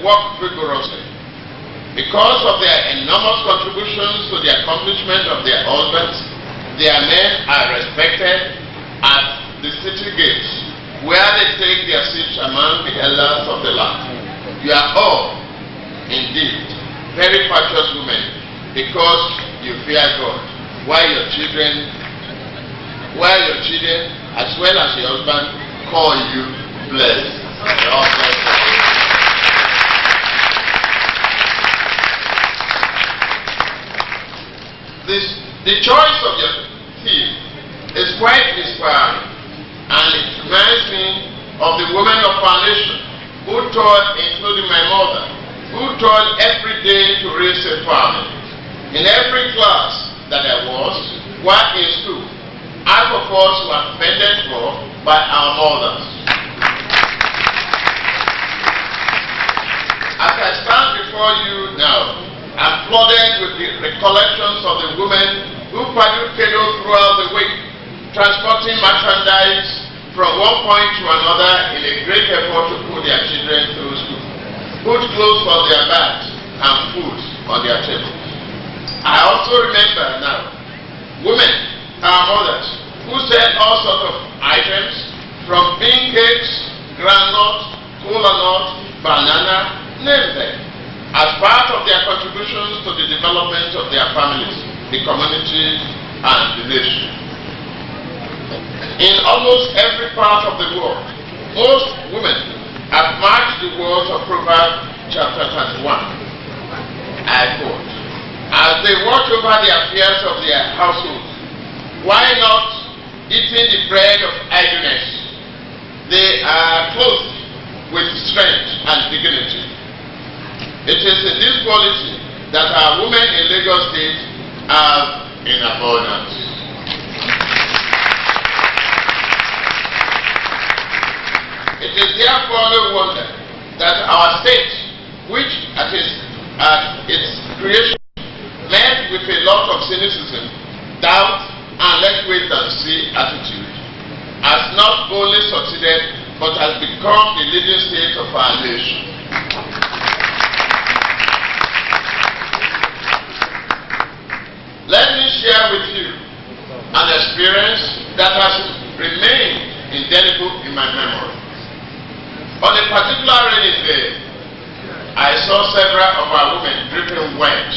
work rigorously. Because of their enormous contributions to the accomplishment of their husbands, their men are respected at the city gates, where they take their seats among the elders of the land. You are all, indeed, very virtuous women, because you fear God, while your children, as well as your husband, call you blessed. All blessed. The choice of your theme is quite inspiring, and it reminds me of the women of our nation who toiled, including my mother, who toiled every day to raise a family. In every class that I was, while in school, half of us were fended for by our mothers. As I stand before you now, I'm flooded with the recollections of the women who paddled canoe throughout the week, transporting merchandise from one point to another in a great effort to put their children through school, put clothes on their backs and food on their tables. I also remember now women, our mothers, who sell all sorts of items from bean cakes, groundnut, cola nut, banana, name them, as part of their contributions to the development of their families, the community, and the nation. In almost every part of the world, most women have marked the words of Proverbs chapter 31. I quote, as they watch over the affairs of their household, why not eating the bread of idleness? They are clothed with strength and dignity. It is in this quality that our women in Lagos State have in abundance. It is therefore no wonder that our state, which at its creation met with a lot of cynicism, doubt, and let's wait and see attitude, has not only succeeded but has become the leading state of our nation. Let me share with you an experience that has remained indelible in my memory. On a particular rainy day, I saw several of our women dripping wet,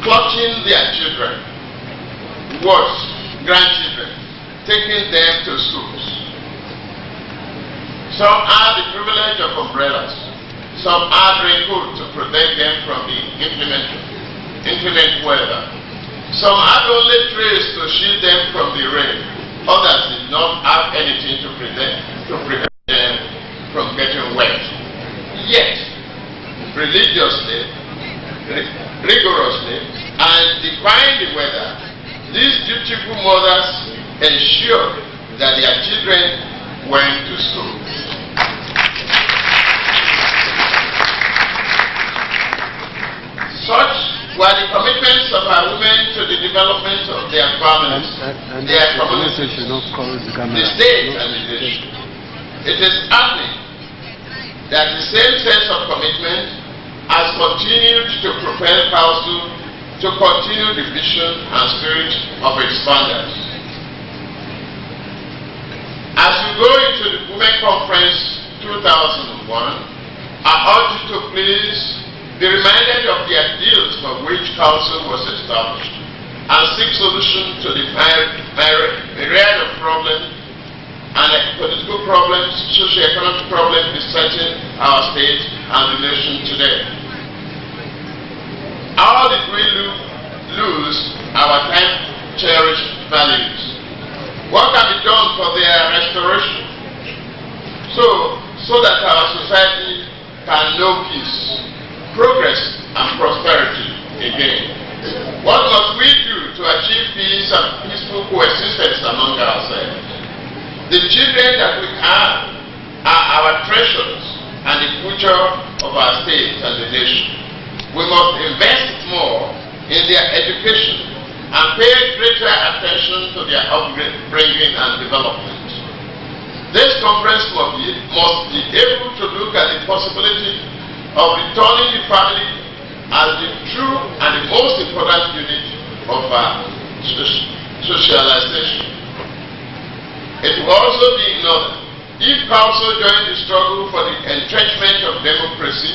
clutching their children, worse, grandchildren, taking them to schools. Some had the privilege of umbrellas, some had raincoats to protect them from the inclement weather. Some had only trays to shield them from the rain. Others did not have anything to prevent them from getting wet. Yet, religiously, rigorously, and defying the weather, these dutiful mothers ensured that their children went to school. Such were the commitments of our women to the development of their families, their communities, the state, and the nation. It is happening that the same sense of commitment has continued to propel council to continue the vision and spirit of its founders. As we go into the Women Conference 2001, I urge you to please be reminded of the ideals for which council was established and seek solutions to the myriad of problems and political problems, socio-economic problems besetting our state and the nation today. How did we lose our time-cherished values? What can be done for their restoration so that our society can know peace, progress, and prosperity again? What must we do to achieve peace and peaceful coexistence among ourselves? The children that we have are our treasures and the future of our state and the nation. We must invest more in their education and pay greater attention to their upbringing and development. This conference must be able to look at the possibility of returning the family as the true and the most important unit of our socialization. It will also be in order if council join the struggle for the entrenchment of democracy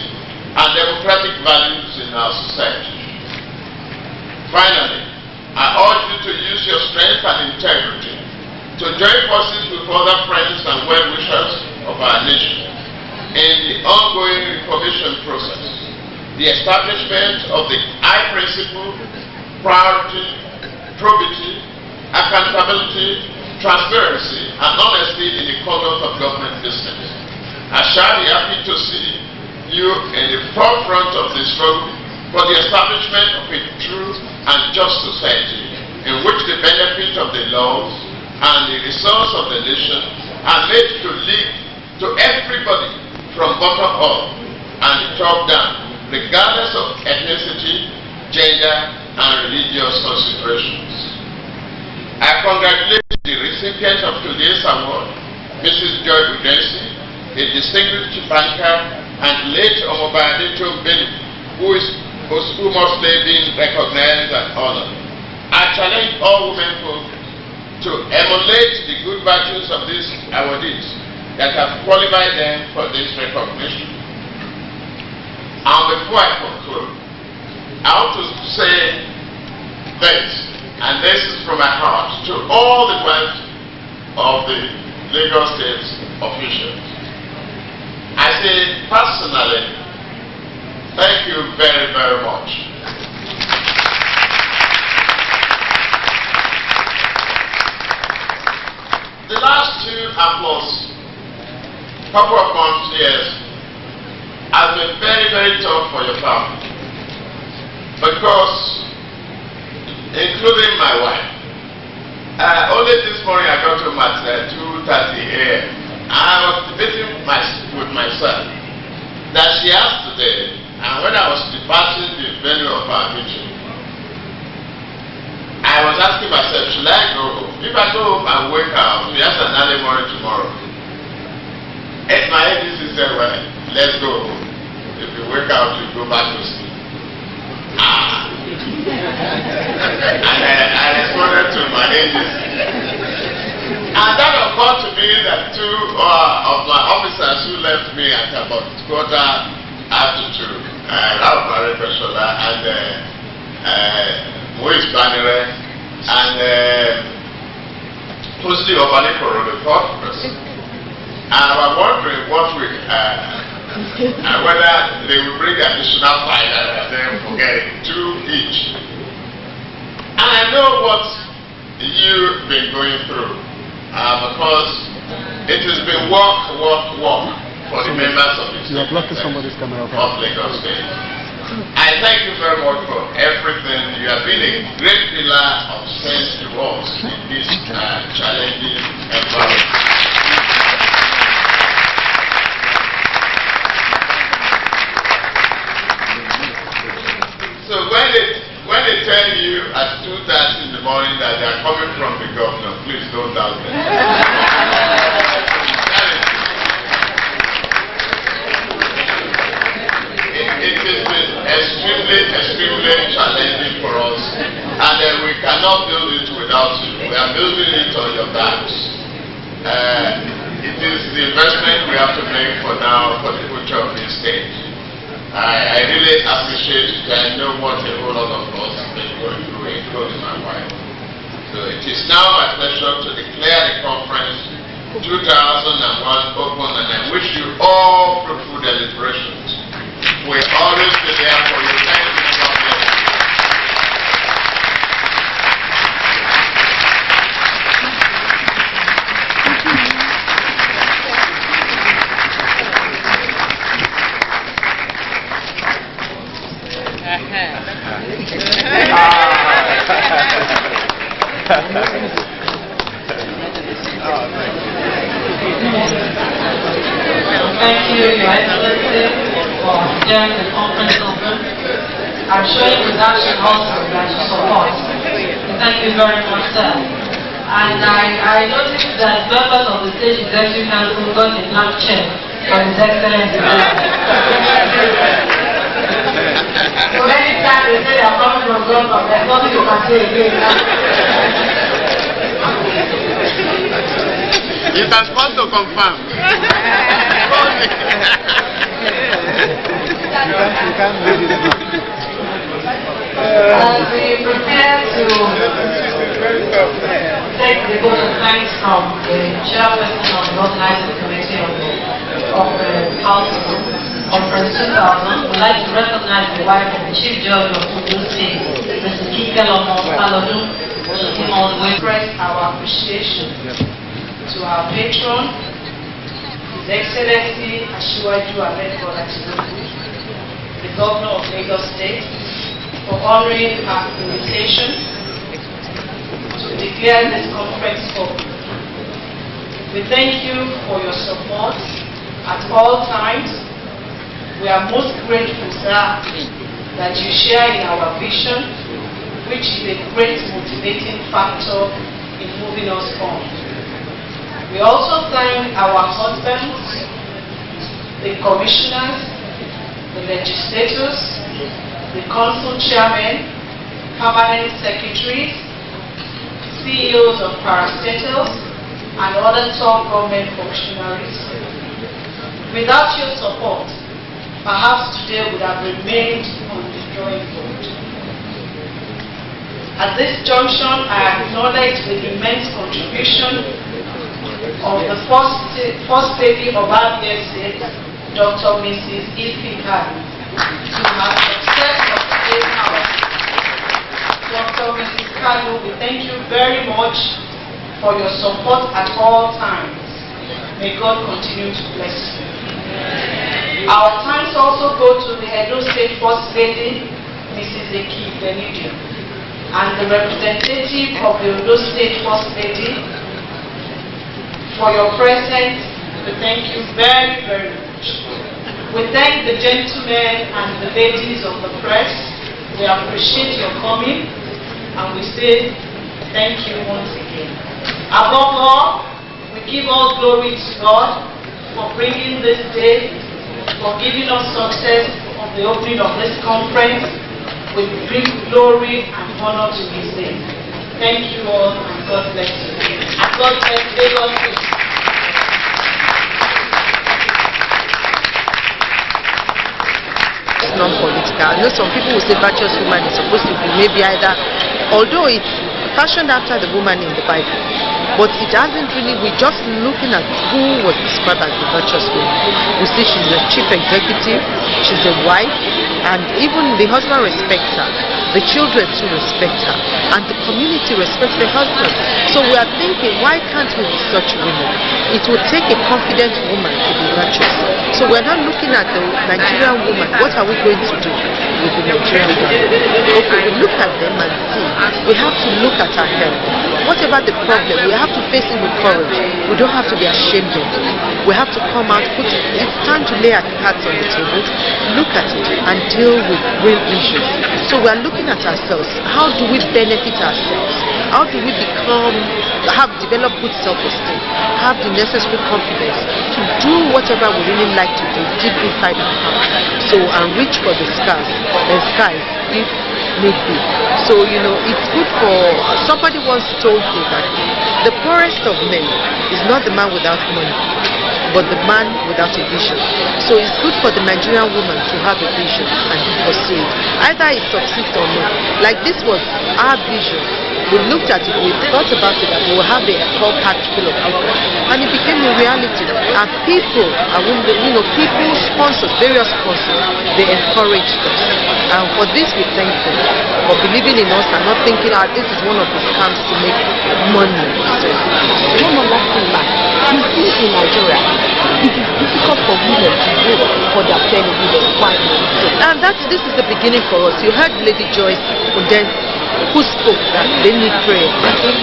and democratic values in our society. Finally, I urge you to use your strength and integrity to join forces with other friends and well-wishers of our nation in the ongoing reformation process, the establishment of the high principle, priority, probity, accountability, transparency, and honesty in the conduct of government business. I shall be happy to see you in the forefront of the struggle for the establishment of a true and just society in which the benefit of the laws and the resource of the nation are made to lead to everybody from bottom up and the top down, regardless of ethnicity, gender, and religious considerations. I congratulate the recipient of today's award, Mrs. Joy Udensi, a distinguished banker and late Omobayadeto Beni, who must have been recognized and honored. I challenge all women folk to emulate the good virtues of these awardees that have qualified them for this recognition. And before I conclude, I want to say this, and this is from my heart, to all the wealth of the Lagos State officials. I say personally, thank you very, very much. The last two couple of months, years, has been very, very tough for your family. Because, including my wife, only this morning I got home at 2:30 a.m. I was debating with myself that she asked today, and when I was departing the venue of our meeting, I was asking myself, should I go home? If I go home and wake up, she has an early morning tomorrow. At my ADC said, well, let's go home. If you wake up, you go back to sleep. And I responded to my ADC. And that occurred to me that two of my officers who left me at about 2:45, Ralph Marie-Peshola and Moise Banire and Tosi Obaniporo, the fourth person. And I was wondering what we, whether they would bring additional five and then forget it, 2 each. And I know what you've been going through because it has been work for the members of the state of Lagos State. I thank you very much for everything. You have been a great pillar of sense to us in this challenging environment. So when they tell you at 2:30 in the morning that they are coming from the governor, please don't doubt them. It has been extremely challenging for us, and we cannot build it without you. We are building it on your backs. It is the investment we have to make for now for the future of this state. I really appreciate it. I know what a whole lot of us have been going through, including my wife. So it is now my pleasure to declare the conference 2001 open, and I wish you all fruitful deliberations. We'll always be there for you. Thank you. Thank you, Your Excellency, for sharing the conference open. I'm showing with action also that you support. Thank you very much, sir. And I noticed that members of the State Executive Council got a blank check from His Excellency. You can call to confirm. As we prepare to take the vote of thanks from the chairperson of the organizing committee of the House Conference 2000, we'd like to recognize the wife of the Chief Judge of Ondo State, Mrs. Kike Lomo Falodun. She came all the way to express our appreciation to our patron, His Excellency Asiwaju Ahmed Bola Tinubu, the Governor of Lagos State, for honoring our invitation to declare this conference open. We thank you for your support at all times. We are most grateful, sir, that you share in our vision, which is a great motivating factor in moving us on. We also thank our husbands, the commissioners, the legislators, the council chairmen, permanent secretaries, CEOs of parastatals, and other top government functionaries. Without your support, perhaps today would have remained on the drawing board. At this junction, I acknowledge the immense contribution of the first lady of Abia State, Dr. Mrs. Ifi Kanu, to have success of today's house. Dr. Mrs. Kanu, we thank you very much for your support at all times. May God continue to bless you. Our thanks also go to the Edo State First Lady, Mrs. Eki Benidio, and the representative of the Edo State First Lady for your presence. We thank you very, very much. We thank the gentlemen and the ladies of the press. We appreciate your coming, and we say thank you once again. Above all, we give all glory to God for bringing this day, for giving us success of the opening of this conference. We bring glory and honor to His name. Thank you all, and God bless you. God bless Lagos State. It's non-political. I know some people will say virtuous woman is supposed to be maybe either, although it's fashioned after the woman in the Bible, but it hasn't really, we're just looking at who was described as the virtuous woman. We see she's a chief executive, she's a wife, and even the husband respects her, the children too respect her, and the community respects the husband. So we are thinking, why can't we be such women? It would take a confident woman to be virtuous. So we're not looking at the Nigerian woman. What are we going to do with the Nigerian woman? Okay, we look at them and see. We have to look at our health. Whatever the problem, we have to face it with courage. We don't have to be ashamed of it. We have to come out, it's time to lay our cards on the table, look at it, and deal with real issues. So we are looking at ourselves. How do we benefit ourselves? How do we develop good self-esteem, have the necessary confidence to do whatever we really like to do deep inside our heart? So, and reach for the skies if need be. So, you know, it's good for, somebody once told me that the poorest of men is not the man without money, but the man without a vision. So it's good for the Nigerian woman to have a vision and to pursue it. Either it succeeds or not. Like this was our vision. We looked at it, we thought about it, that we will have a whole package full of people. And it became a reality. And people, people, sponsors, various sponsors, they encouraged us. And for this we thank them for believing in us and not thinking, this is one of the scams to make money. So, one more last thing, you see in Nigeria, it is difficult for women to vote for their fellow women. Why is it so? And this is the beginning for us. You heard Lady Joyce Udensi, who spoke that they need prayer.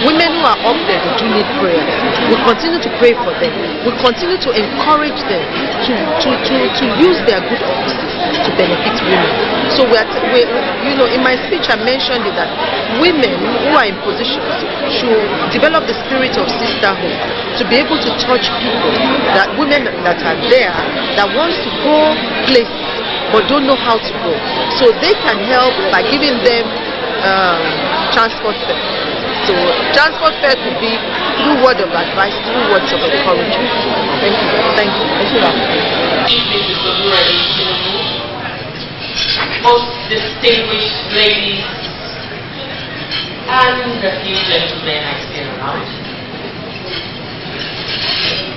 Women who are up there, they do need prayer. We continue to pray for them. We continue to encourage them to use their good offices to benefit women. So in my speech I mentioned that women who are in positions should develop the spirit of sisterhood to be able to touch people, that women that are there that wants to go places but don't know how to go. So they can help by giving them transport fare. So transport fare could be through word of advice, through words of encouragement. Thank you. Thank you. Most distinguished ladies and a few gentlemen I see around,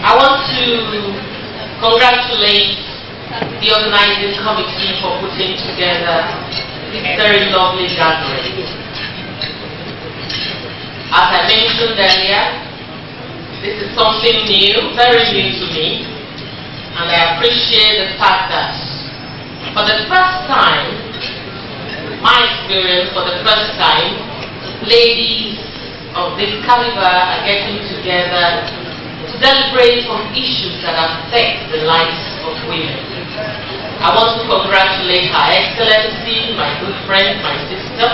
I want to congratulate the organizing committee for putting together this very lovely gathering. As I mentioned earlier, this is something new, very new to me, and I appreciate the fact that for the first time, my experience, for the first time, ladies of this caliber are getting together to deliberate on issues that affect the lives of women. I want to congratulate Her Excellency, my good friend, my sister.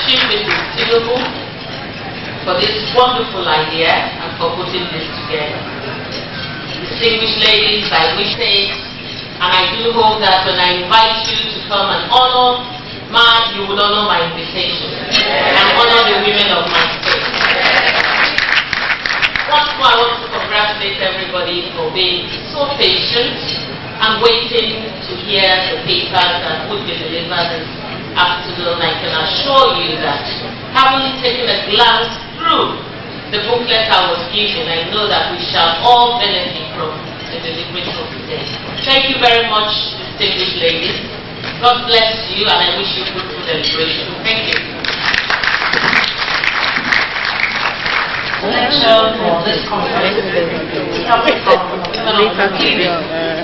Chief Mrs. Tinubu, for this wonderful idea and for putting this together. Distinguished ladies, I wish it, and I do hope that when I invite you to come and honor man, you will honor my invitation and honor the women of my state. Once more, I want to congratulate everybody for being so patient and waiting to hear the papers that would be delivered this afternoon. I can assure you that having taken a glance through the booklet I was given, I know that we shall all benefit from the delivery of today. Thank you very much, distinguished ladies. God bless you, and I wish you fruitful celebration. Thank you. Lecture for this conference is coming from Women of TV.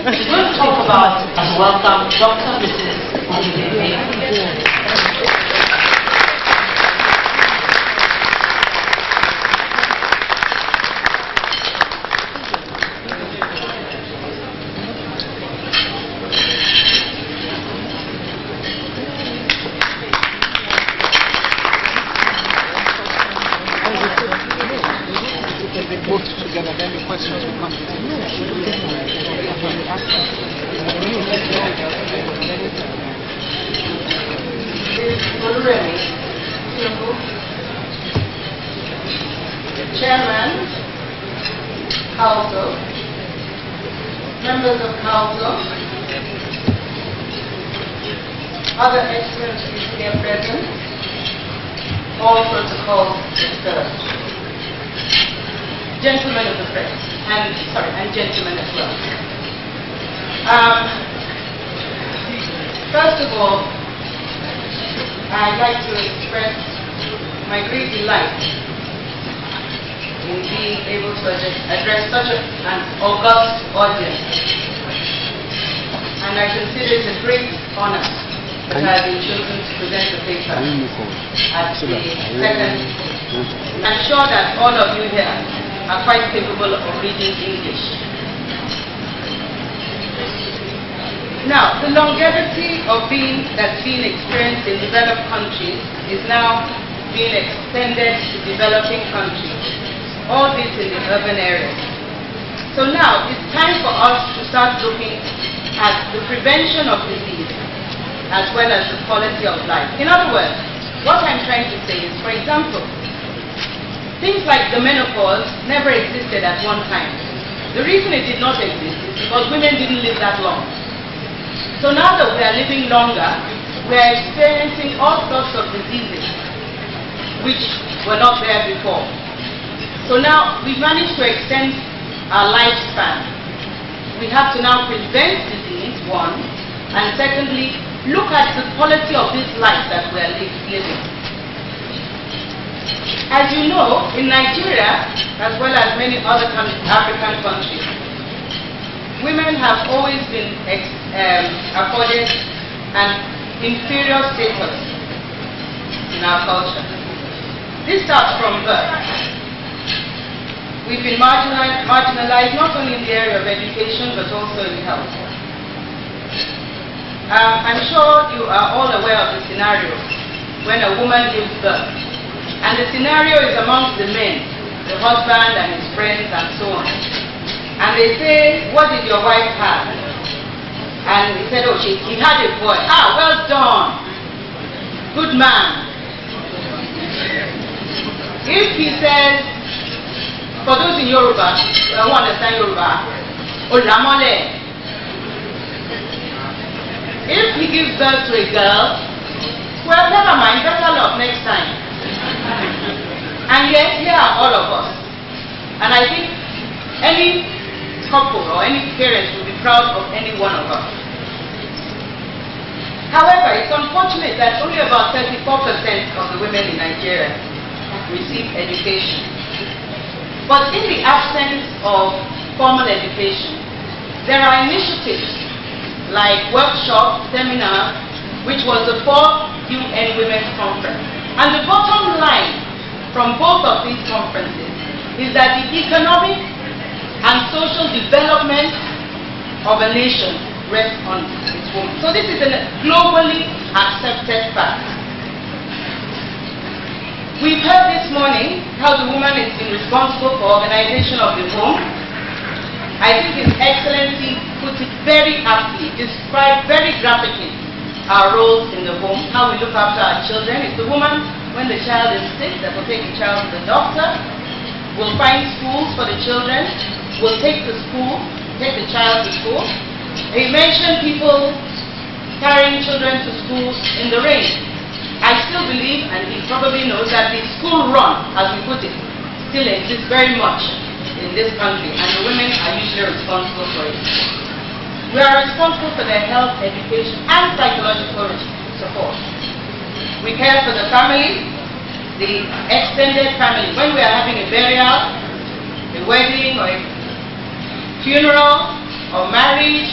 We're going to talk about and welcome Dr. Mrs. Olivia. Together, then the questions will come. Chairman, Council, members of Council, other excellencies here present, all protocols observed. Gentlemen of the press, and gentlemen as well. First of all, I'd like to express my great delight in being able to address such an august audience. And I consider it a great honor that I have been chosen to present the paper at the second. I'm sure that all of you here are quite capable of reading English. Now, the longevity of that's being experienced in developed countries is now being extended to developing countries, all this in the urban areas. So now, it's time for us to start looking at the prevention of disease as well as the quality of life. In other words, what I'm trying to say is, for example, things like the menopause never existed at one time. The reason it did not exist is because women didn't live that long. So now that we are living longer, we are experiencing all sorts of diseases which were not there before. So now we've managed to extend our lifespan. We have to now prevent disease, one, and secondly, look at the quality of this life that we are living. As you know, in Nigeria, as well as many other African countries, women have always been afforded an inferior status in our culture. This starts from birth. We've been marginalized not only in the area of education, but also in health. I'm sure you are all aware of the scenario when a woman gives birth. And the scenario is amongst the men, the husband and his friends and so on. And they say, what did your wife have? And he said, oh, he had a boy. Ah, well done. Good man. If he says, for those in Yoruba, who understand Yoruba, Olamole. If he gives birth to a girl, well, never mind, better luck next time. And yet, here are all of us. And I think any couple or any parent will be proud of any one of us. However, it's unfortunate that only about 34% of the women in Nigeria receive education. But in the absence of formal education, there are initiatives like workshops, seminars, which was the 4th UN Women's Conference. And the bottom line from both of these conferences is that the economic and social development of a nation rests on its women. So this is a globally accepted fact. We've heard this morning how the woman has been responsible for organization of the home. I think His Excellency put it very aptly, described very graphically our roles in the home, how we look after our children. It's the woman, when the child is sick, that will take the child to the doctor, will find schools for the children, will take the child to school. He mentioned people carrying children to school in the rain. I still believe, and he probably knows, that the school run, as we put it, still exists very much in this country, and the women are usually responsible for it. We are responsible for their health, education, and psychological support. We care for the family, the extended family. When we are having a burial, a wedding, or a funeral, or marriage,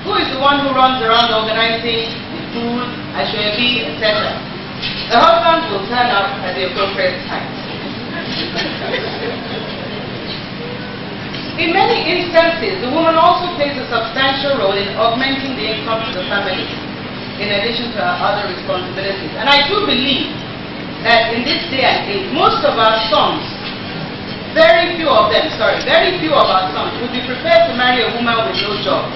who is the one who runs around organizing the food, ashwebi, etc.? The husband will turn up at the appropriate time. In many instances, the woman also plays a substantial role in augmenting the income to the family, in addition to her other responsibilities. And I do believe that in this day and age, most of our sons, very few of our sons would be prepared to marry a woman with no job.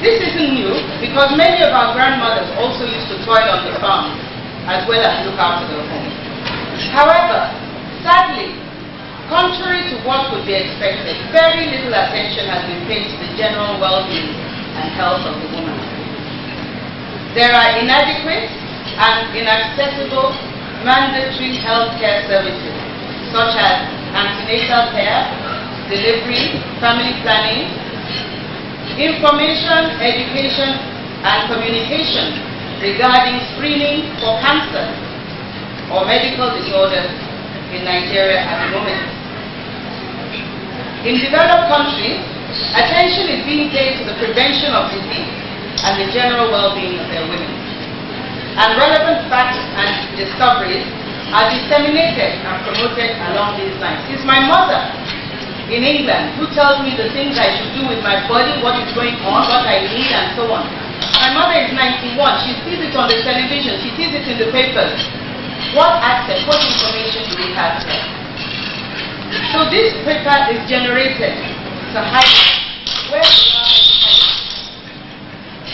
This isn't new, because many of our grandmothers also used to toil on the farm, as well as look after the home. However, sadly, contrary to what would be expected, very little attention has been paid to the general well-being and health of the woman. There are inadequate and inaccessible mandatory health care services, such as antenatal care, delivery, family planning, information, education, and communication regarding screening for cancer or medical disorders in Nigeria at the moment. In developed countries, attention is being paid to the prevention of disease and the general well-being of their women. And relevant facts and discoveries are disseminated and promoted along these lines. It's my mother in England who tells me the things I should do with my body, what is going on, what I need, and so on. My mother is 91. She sees it on the television. She sees it in the papers. What access, what information do we have there? So this paper is generated to highlight where we are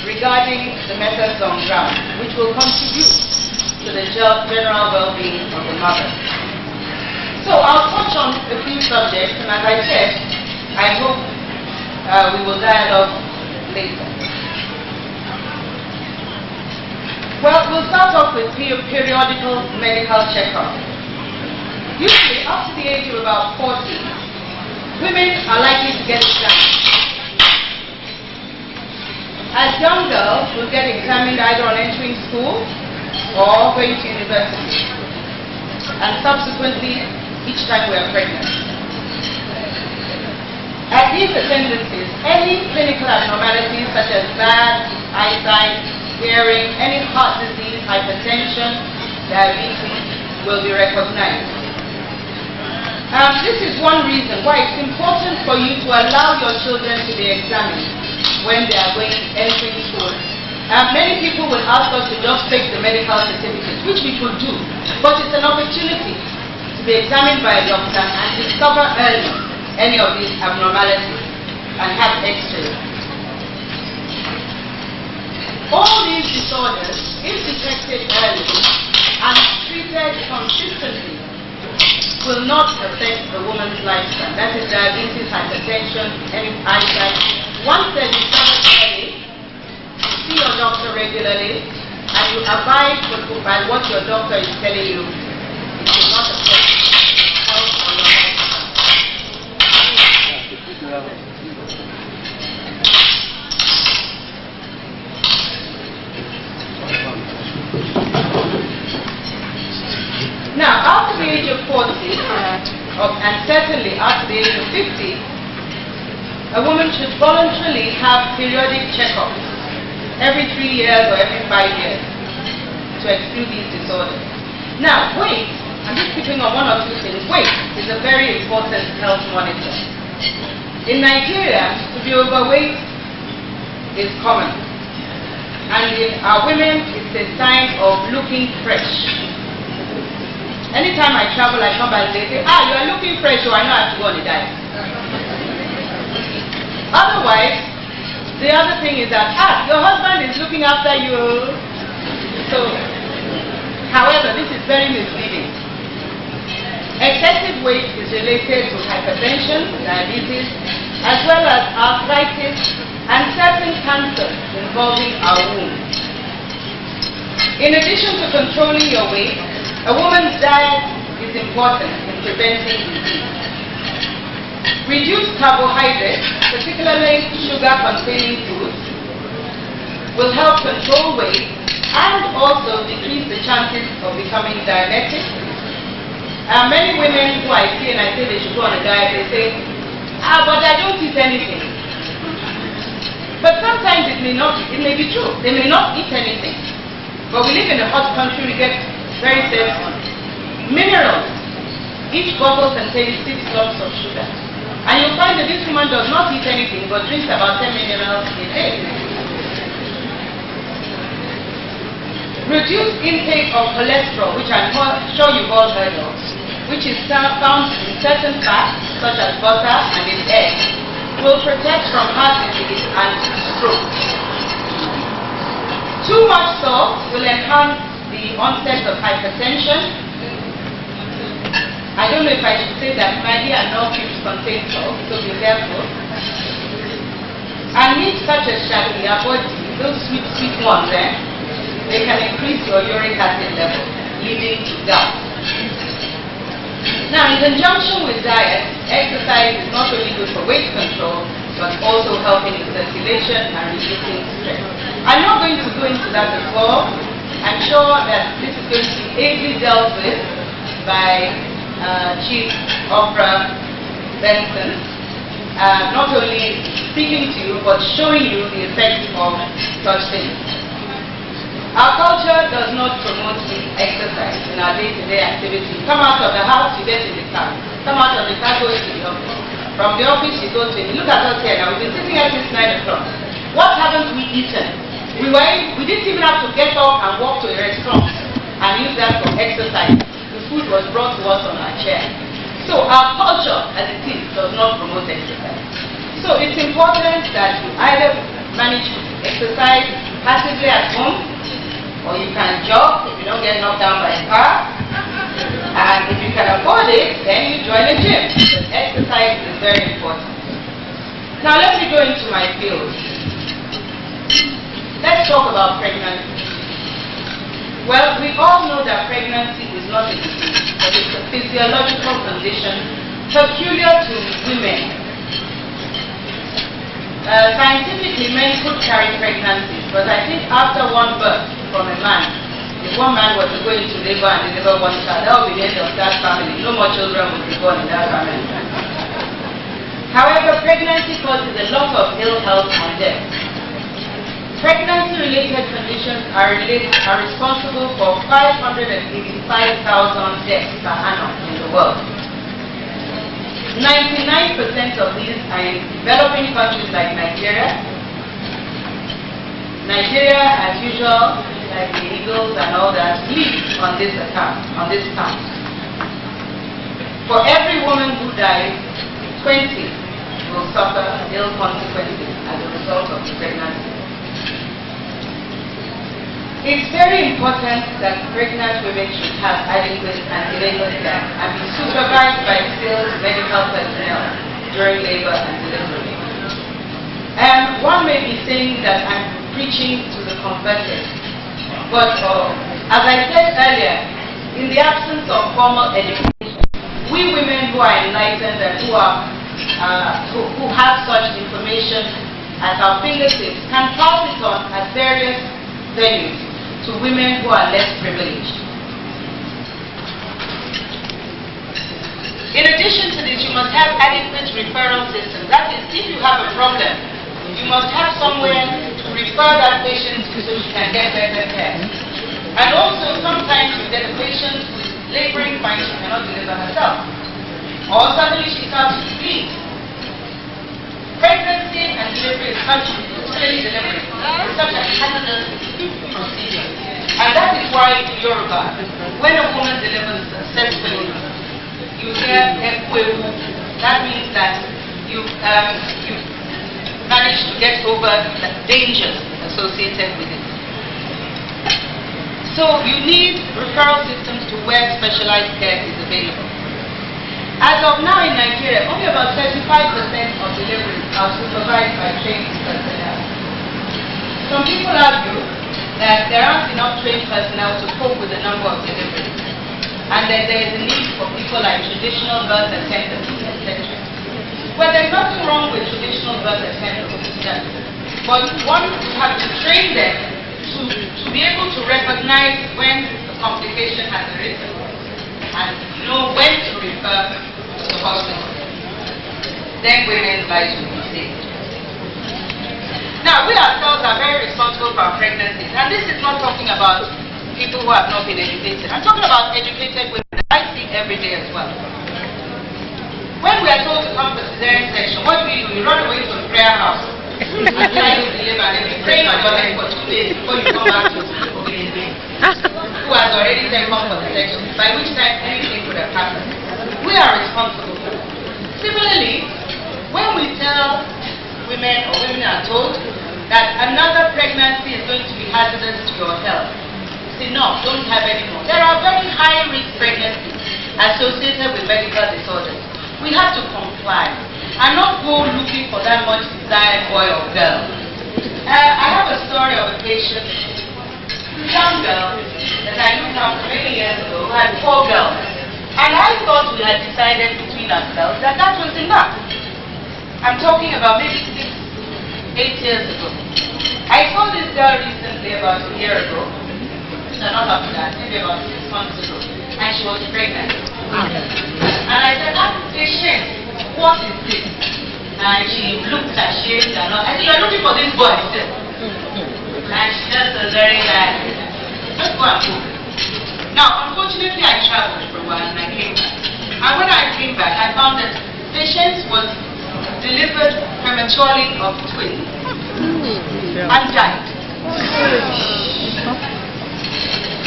regarding the methods on ground, which will contribute to the general well-being of the mother. So I'll touch on a few subjects, and as I said, I hope we will dialogue later. Well, we'll start off with periodical medical checkup. Usually, up to the age of about 40, women are likely to get examined. As young girls, will get examined either on entering school or going to university, and subsequently each time we are pregnant. At these attendances, any clinical abnormalities such as bad eyesight, hearing, any heart disease, hypertension, diabetes will be recognized. This is one reason why it's important for you to allow your children to be examined when they are entering school. Many people will ask us to just take the medical certificate, which we could do, but it's an opportunity to be examined by a doctor and discover early any of these abnormalities and have x-rays. All these disorders, if detected early and treated consistently, will not affect a woman's lifespan. That is diabetes, hypertension, eyesight. Once they're discovered early, you see your doctor regularly, and you abide by what your doctor is telling you, it will not affect health or your lifespan. Now, after the age of 40, and certainly after the age of 50, a woman should voluntarily have periodic checkups every 3 years or every 5 years to exclude these disorders. Now, weight, I'm just picking on one or two things. Weight is a very important health monitor. In Nigeria, to be overweight is common. And in our women, it's a sign of looking fresh. Anytime I travel, I come back and they say, you are looking fresh, so I know I have to go on a diet. Otherwise, the other thing is that, your husband is looking after you. So, however, this is very misleading. Excessive weight is related to hypertension, diabetes, as well as arthritis and certain cancers involving our womb. In addition to controlling your weight, a woman's diet is important in preventing disease. Reduced carbohydrates, particularly sugar-containing foods, will help control weight and also decrease the chances of becoming diabetic. Many women who I see and I say they should go on a diet, they say, but I don't eat anything. But sometimes it may be true. They may not eat anything. But we live in a hot country, we get very thirsty. Minerals. Each bottle contains 6 lumps of sugar. And you'll find that this woman does not eat anything but drinks about 10 minerals a day. Reduced intake of cholesterol, which I'm sure you've all heard of, which is found in certain fats, such as butter and in eggs, will protect from heart disease and stroke. Too much salt will enhance the onset of hypertension. I don't know if I should say that Maggi and all cubes contain salt, so be careful. And meat such as shaki, abodi, those sweet ones, they can increase your uric acid level, leading to gout. Now, in conjunction with diet, exercise is not only good for weight control, but also helping in circulation and reducing stress. I'm not going to go into that as well. I'm sure that this is going to be ably dealt with by Chief Oprah Benson, not only speaking to you, but showing you the effects of such things. Our culture does not promote exercise in our day-to-day activities. Come out of the house, you get in the car. Come out of the car, go into the office. From the office, you go to it. Look at us here now. We've been sitting here since 9 o'clock. What haven't we eaten? We didn't even have to get up and walk to a restaurant and use that for exercise. The food was brought to us on our chair. So our culture, as it is, does not promote exercise. So it's important that you either manage to exercise passively at home, or you can jog if you don't get knocked down by a car. And if you can afford it, then you join a gym. But exercise is very important. Now let me go into my field. Let's talk about pregnancy. Well, we all know that pregnancy is not a disease, but it's a physiological condition peculiar to women. Scientifically, men could carry pregnancies, but I think after one birth from a man, if one man was to go into labor and deliver one child, that would be the end of that family. No more children would be born in that family. However, pregnancy causes a lot of ill health and death. Pregnancy-related conditions are responsible for 585,000 deaths per annum in the world. 99% of these are in developing countries like Nigeria. Nigeria, as usual, like the Eagles and all that, leads on this account, on this count. For every woman who dies, 20 will suffer ill consequences as a result of the pregnancy. It's very important that pregnant women should have adequate antenatal care and be supervised by skilled medical personnel during labor and delivery. One may be saying that I'm preaching to the converted, but as I said earlier, in the absence of formal education, we women who are enlightened and who have such information at our fingertips can pass it on at various venues to women who are less privileged. In addition to this, you must have adequate referral systems. That is, if you have a problem, you must have somewhere to refer that patient to so she can get better care. And also, sometimes you get a patient who's laboring fine, she cannot deliver herself. Or suddenly she starts to bleed. Pregnancy and delivery is particularly delivery, is such a hazardous procedure. And that is why in Yoruba, when a woman delivers successfully, you hear ekwewu. That means that you've managed to get over the dangers associated with it. So you need referral systems to where specialized care is available. As of now in Nigeria, only about 35% of deliveries are supervised by trained personnel. Some people argue that there aren't enough trained personnel to cope with the number of deliveries, and that there is a need for people like traditional birth attendants, etc. Well, there's nothing wrong with traditional birth attendants, but one would have to train them to be able to recognize when the complication has arisen and know when to refer to the hospital. Then women's lives will be saved. Now, we ourselves are very responsible for our pregnancies, and this is not talking about people who have not been educated. I'm talking about educated women that I see every day as well. When we are told to come for cesarean section, what do? You run away to a prayer house and try to deliver, and then you pray on your leg for 2 days before you come back to who has already said come for the section, by which time anything could have happened. We are responsible for that. Similarly, when we tell women, or women are told, that another pregnancy is going to be hazardous to your health, say no, don't have any more. There are very high-risk pregnancies associated with medical disorders. We have to comply and not go looking for that much desired boy or girl. I have a story of a patient, a young girl, that I looked after many years ago, who had 4 girls. And I thought we had decided between ourselves that that was enough. I'm talking about maybe 8 years ago. I saw this girl recently, about a year ago. No, not after that, maybe about 6 months ago. And she was pregnant. And I said, patient, what is this? And she looked ashamed and all. I said, you're looking for this boy, sir. And she just was very bad. Just go and cook. Now, unfortunately, I traveled for a while and I came back. And when I came back, I found that the patient was delivered prematurely of twins and died.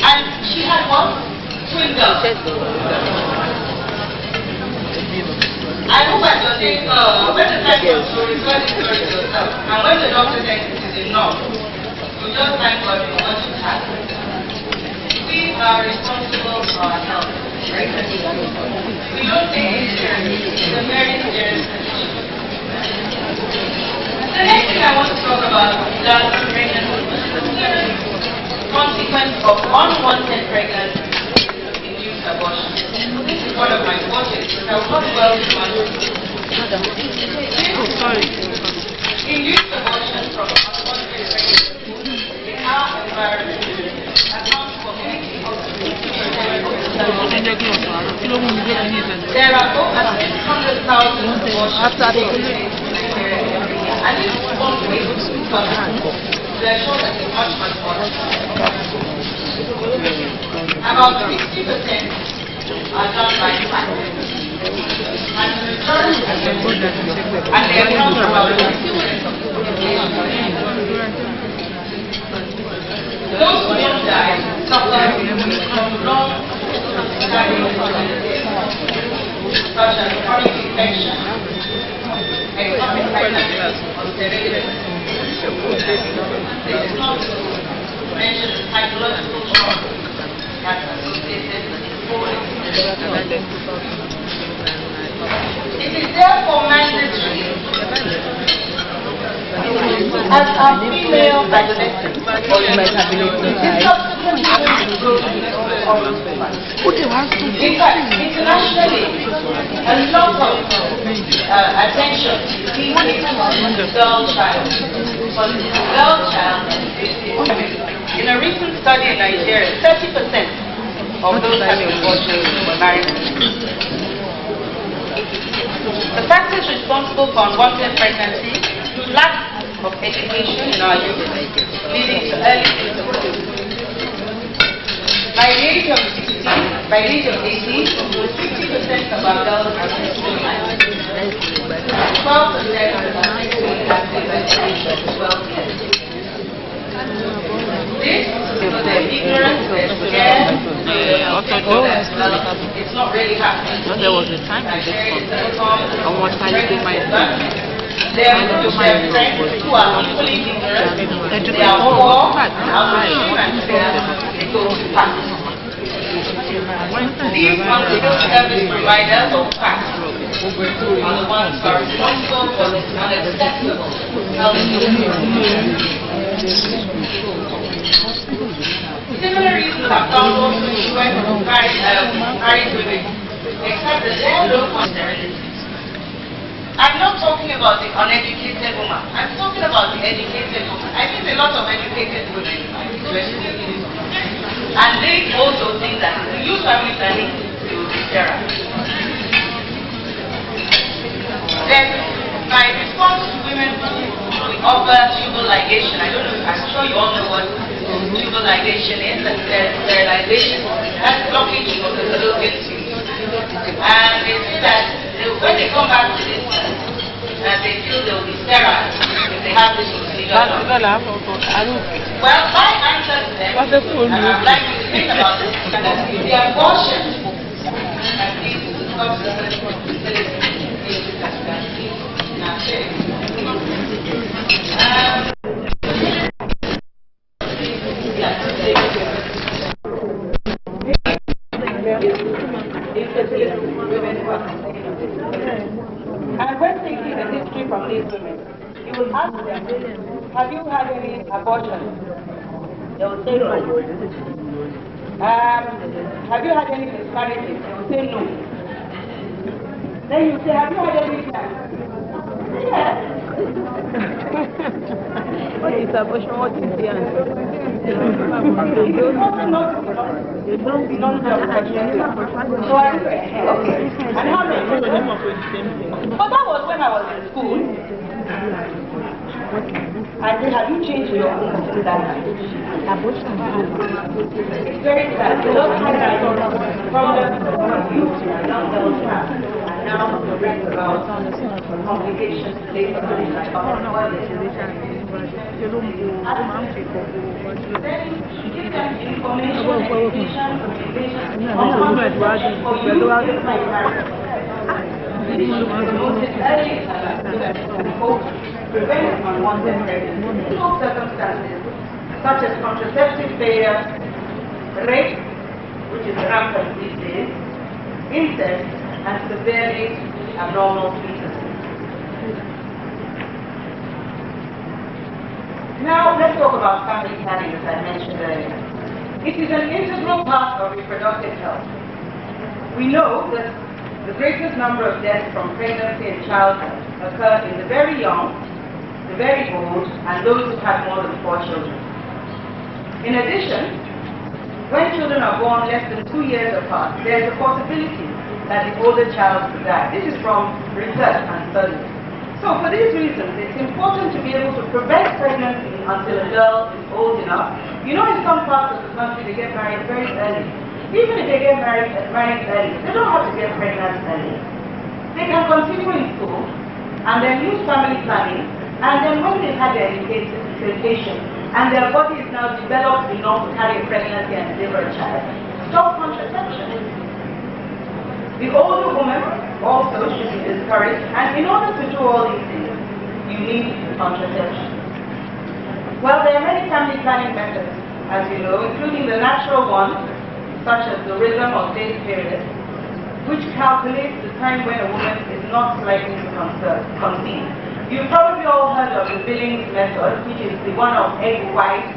And she had what? Twin girls. I hope I just say, when the time comes to refer this story to yourself, and when the doctor says it is enough, you just thank God for what you have. We are responsible for our health. We don't take it seriously. It's a very serious condition. The next thing I want to talk about is pregnancy. Consequence of unwanted pregnancy. Abortion. This is one of my fortes, but I will not dwell too much. Induced abortion from unwanted pregnancy in our environment accounts for many of the 50% of the There are over 600,000 abortions in Nigeria every year, and this is one way to ensure that it's much more. About 60% are done by fact. And the return and they account for about 60% of the population. Those who don't die suffer from long such as chronic infection, ectopic pregnancy, or sterility. mentioned the psychological trauma that's associated with poor experience. It is therefore mandatory as our female adolescents in fact, internationally, a lot of attention is being given to the girl child. But the girl child in a recent study in Nigeria, 30% of those having abortions were married. The factors responsible for unwanted pregnancy: lack of education in our youth, leading to early infertility. By the age of 18, 50% of our girls are menstrual cycles. 12% are menstruation 12 years. This, because they're ignorant, they're scared, it's not really happening. Well, there was a time I just I want to take my they are with their friends who are equally ignorant. They are poor, they go to practice. These unskilled service providers or PACs are the ones who are responsible for this unacceptable health. Similar reasons are found also in US for married women, except that there are no concerns. I'm not talking about the uneducated woman. I'm talking about the educated woman. I think a lot of educated women are interested in this. And they also think that if you use family planning, they will be sterile. Then, my response to women who offer tubal ligation, I don't know, I'm sure you all know what tubal ligation is, and sterilization, that's blockage of the fallopian tube. And they say that when they come back to this, they feel they will be sterile if they have this procedure. Well, my answer to them, and I'd like you to think about this, the abortion that leads to subsequent fertility is in our church. And when taking the history from these women, you will ask them, have you had any abortions? They will say no. Have you had any miscarriages? They will say no. Then you say, have you had any miscarriages? Yes. What is abortion? What is the answer? They don't belong to abortion. So I said, okay. And how many? But that was when I was in school. I said, have you changed your own since that time? It's very sad. The last time I saw problems of youth and young girls have, and now the rest about complications later on in life. Then give them information, education, on prevent unwanted pregnancy in all circumstances, such as contraceptive failure, rape, which is rampant these days, incest, and severely abnormal fetuses. Now, let's talk about family planning, as I mentioned earlier. It is an integral part of reproductive health. We know that the greatest number of deaths from pregnancy and childbirth occur in the very young, the very old, and those who have more than 4 children. In addition, when children are born less than 2 years apart, there is a possibility that the older child could die. This is from research and studies. So for these reasons, it's important to be able to prevent pregnancy until a girl is old enough. You know, in some parts of the country, they get married very early. Even if they get married early, they don't have to get pregnant early. They can continue in school and then use family planning, and then when they've had their education and their body is now developed enough to carry a pregnancy and deliver a child, stop contraception. The older woman also should be discouraged, and in order to do all these things, you need contraception. Well, there are many family planning methods as you know, including the natural ones, such as the rhythm of day period, which calculates the time when a woman is not likely to conceive. You've probably all heard of the Billings method, which is the one of egg white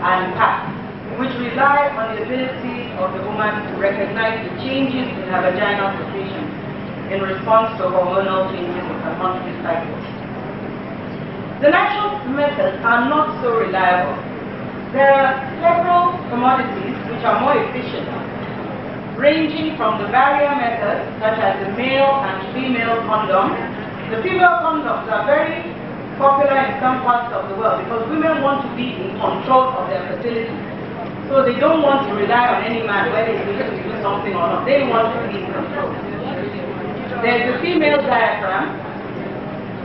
and pap, which rely on the ability of the woman to recognize the changes in her vaginal secretion in response to hormonal changes in her monthly cycle. The natural methods are not so reliable. There are several commodities which are more efficient, ranging from the barrier methods, such as the male and female condom. The female condoms are very popular in some parts of the world because women want to be in control of their fertility. So they don't want to rely on any man whether he's going to do something or not. They want to be in control. There's the female diaphragm,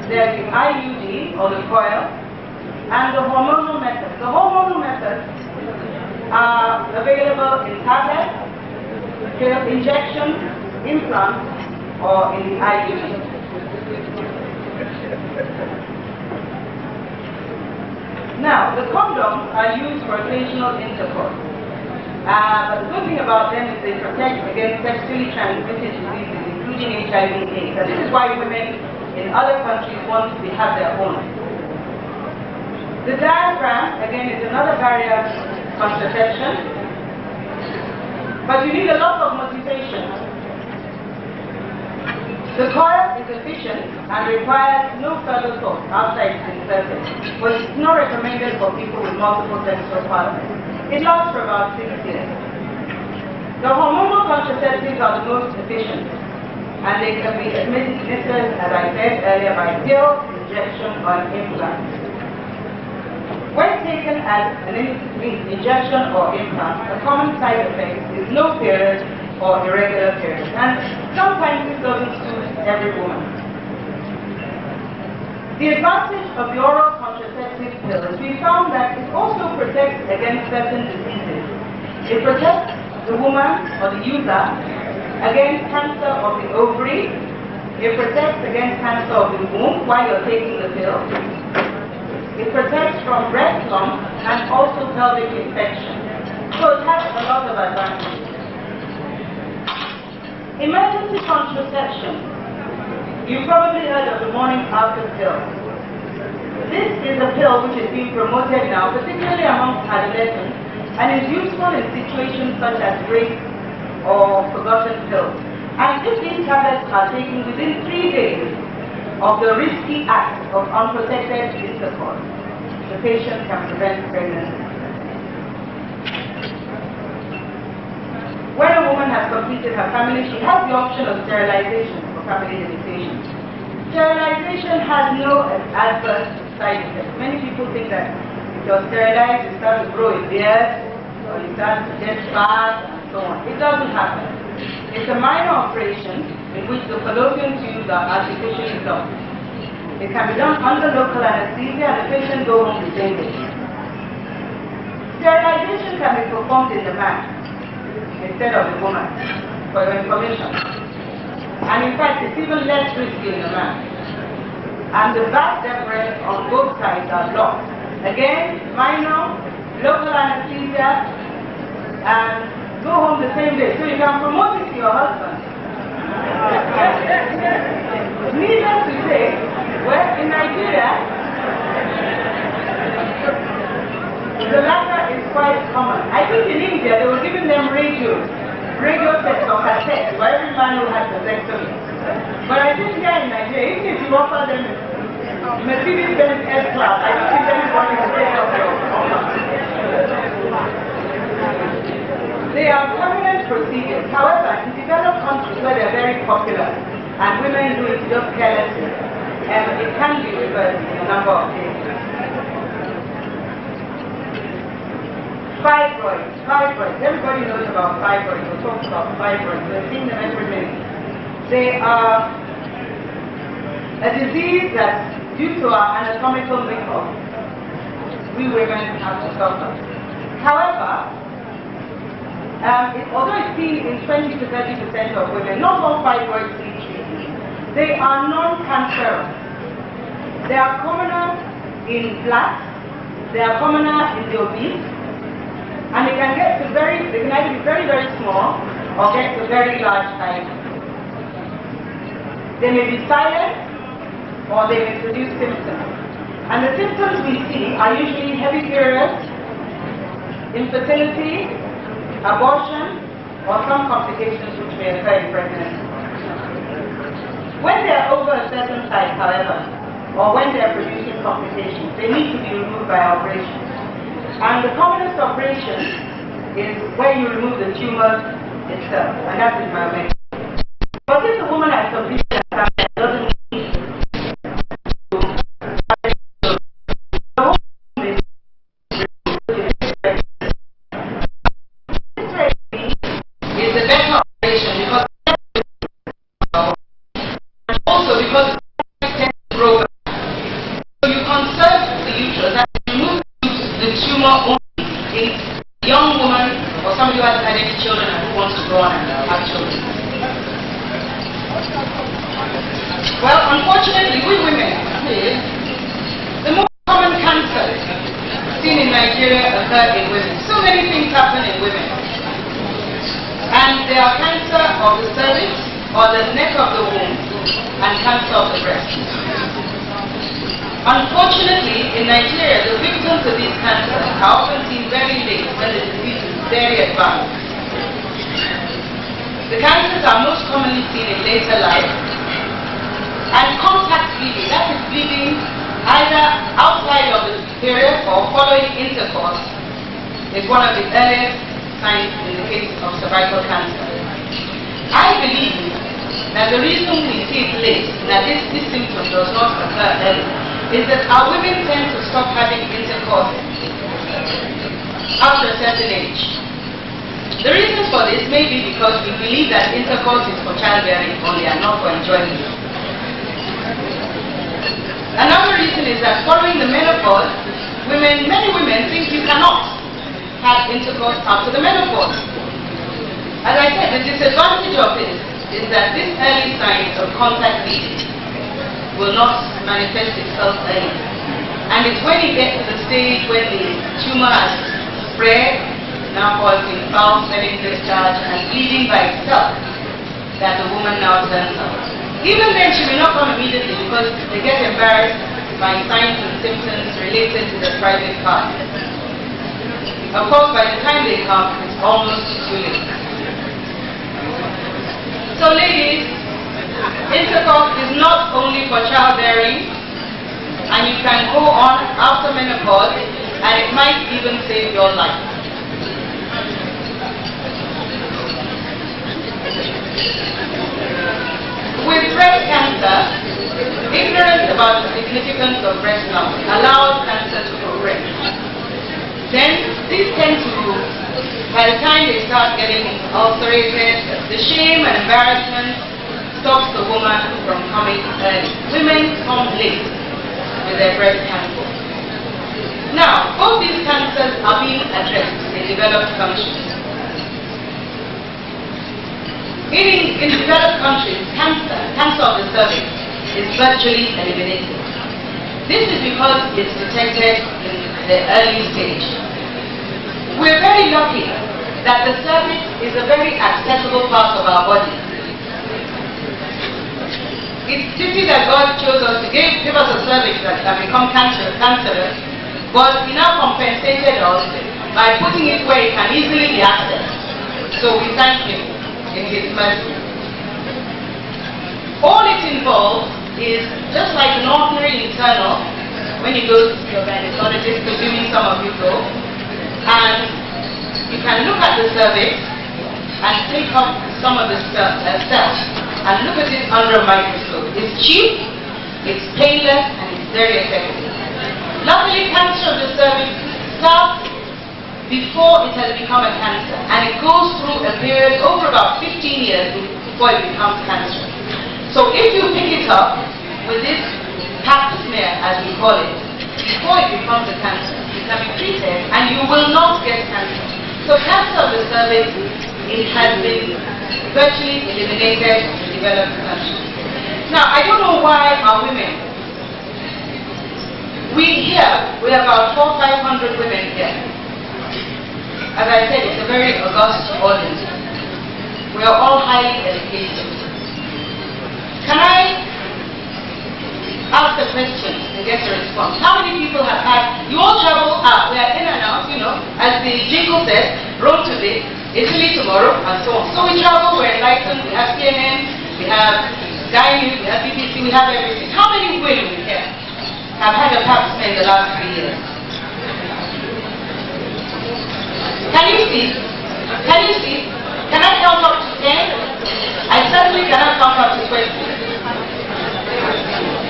there's the IUD or the coil, and the hormonal methods. The hormonal methods are available in tablets, pill injections, implants, or in the IUD. Now, the condoms are used for occasional intercourse. But the good thing about them is they protect against sexually transmitted diseases, including HIV/AIDS. And this is why women in other countries want to have their own. The diaphragm, again, is another barrier contraception. But you need a lot of motivation. The coil is efficient and requires no further thought outside its insertion, but it's not recommended for people with multiple sexual partners. It lasts for about 6 years. The hormonal contraceptives are the most efficient, and they can be administered, as I said earlier, by pill, injection, or implant. When taken as an injection or implant, the common side effect is no period or irregular periods, and sometimes this doesn't suit every woman. The advantage of the oral contraceptive pill is we found that it also protects against certain diseases. It protects the woman or the user against cancer of the ovary. It protects against cancer of the womb while you're taking the pill. It protects from breast lumps and also pelvic infection. So it has a lot of advantages. Emergency contraception. You've probably heard of the morning after pill. This is a pill which is being promoted now, particularly amongst adolescents, and is useful in situations such as rape or forgotten pills. And if these tablets are taken within 3 days of the risky act of unprotected intercourse, the patient can prevent pregnancy. When a woman has completed her family, she has the option of sterilization for family limitation. Sterilization has no adverse side effects. Many people think that if you're sterilized, you start to grow a beard, or you start to get fat, and so on. It doesn't happen. It's a minor operation in which the fallopian tubes are artificially blocked. It can be done under local anesthesia and the patient goes home the same day. Sterilization can be performed in the man instead of the woman, for your information. And in fact, it's even less risky in the man. And the vas deferens on both sides are blocked. Again, minor, local anesthesia, and go home the same day. So you can promote it to your husband. Needless to say, well, in Nigeria, the latter is quite common. I think in India they were giving them radio sets or cassettes for every man who has a vasectomy. But I think here in Nigeria, even if you offer them Mercedes-Benz S-Class, I don't think anybody will take up your offer. They are permanent procedures. However, in developed countries where they are very popular and women do it just carelessly, it can be reversed in a number of cases. Fibroids. Everybody knows about fibroids. We'll talk about fibroids. We're seeing them every minute. They are a disease that, due to our anatomical makeup, we women have to suffer. However, although it's seen in 20 to 30% of women, not all fibroids need treatment. They are non-cancerous. They are commoner in blacks. They are commoner in the obese. And they can get to they can either be very, very small or get to very large size. They may be silent or they may produce symptoms. And the symptoms we see are usually heavy periods, infertility, abortion, or some complications which may occur in pregnancy. When they are over a certain size, however, or when they are producing complications, they need to be removed by operation. And the commonest operation is where you remove the tumor itself, and that is myomectomy. But if the woman has completed her cancer, it doesn't need to is the better operation because also because it tends to grow back. So you conserve the uterus and remove the tumor only in a young woman or somebody who hasn't had any children and who wants to go on and have children. Well, unfortunately, we women, the most common cancers seen in Nigeria occur in women. So many things happen in women. And they are cancer of the cervix or the neck of the womb and cancer of the breast. Unfortunately, in Nigeria, the victims of these cancers are often seen very late when the disease is very advanced. The cancers are most commonly seen in later life. And contact bleeding, that is bleeding either outside of the period or following intercourse, is one of the earliest signs in the case of cervical cancer. I believe that the reason we see it late, that this symptom does not occur early, is that our women tend to stop having intercourse after a certain age. The reasons for this may be because we believe that intercourse is for childbearing only and not for enjoyment. Another reason is that following the menopause, many women think you cannot have intercourse after the menopause. As I said, the disadvantage of this is that this early sign of contact bleeding will not manifest itself early. And it's when you get to the stage when the tumor has spread, now causing foul smelling discharge and bleeding by itself, that the woman now turns up. Even then, she may not come immediately because they get embarrassed by signs and symptoms related to the private part. Of course, by the time they come, it's almost too late. So ladies, intercourse is not only for childbearing, and you can go on after menopause, and it might even save your life. With breast cancer, ignorance about the significance of breast lumps allows cancer to progress. Then, these tend to, by the time they start getting ulcerated, the shame and embarrassment stops the woman from coming early. Women come late with their breast cancer. Now, both these cancers are being addressed in developed countries. In developed countries, cancer of the cervix is virtually eliminated. This is because it's detected in the early stage. We're very lucky that the cervix is a very accessible part of our body. It's pity that God chose us to give us a cervix that can become cancerous, but He now compensated us by putting it where it can easily be accessed. So we thank Him in His mercy. All it involves is just like an ordinary internal, when you go to your gynecologist, assuming some of you go, and you can look at the cervix and take up some of the cells and look at it under a microscope. It's cheap, it's painless, and it's very effective. Luckily, cancer of the cervix starts before it has become a cancer, and it goes through a period over about 15 years before it becomes cancer. So if you pick it up with this pap smear, as we call it, before it becomes a cancer, it can be treated and you will not get cancer. So cancer of the cervix, it has been virtually eliminated in developed countries. Now, I don't know why our women, we have about 400-500 women here. as I said, it's a very august audience. We are all highly educated. Can I ask a question and get a response? How many people have had, you all travel out, we are in and out, you know, as the jingle says, Rome today, Italy tomorrow, and so on. So we travel, we're enlightened, we have CNN, we have Sky News, we have BBC, we have everything. How many women here have had a pap smear in the last 3 years? Can you see? Can you see? Can I count up to 10? I certainly cannot count up to 20.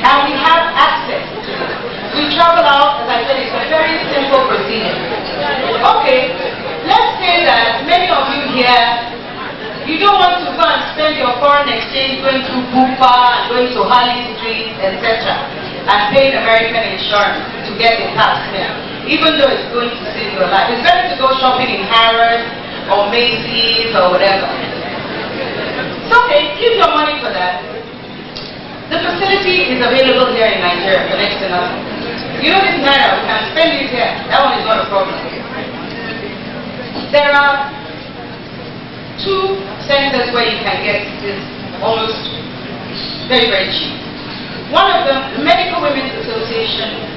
And we have access. We travel out, as I said, it's a very simple procedure. Okay, let's say that many of you here, you don't want to go and spend your foreign exchange going through Bupa, going to Harley Street, etc. and paying American insurance to get a pap smear, even though it's going to save your life. It's better to go shopping in Harrods or Macy's or whatever. It's okay, keep your money for that. The facility is available here in Nigeria for next to nothing. You know this naira, we can spend it here. That one is not a problem. There are 2 centers where you can get this almost very, very cheap. One of them, the Medical Women's Association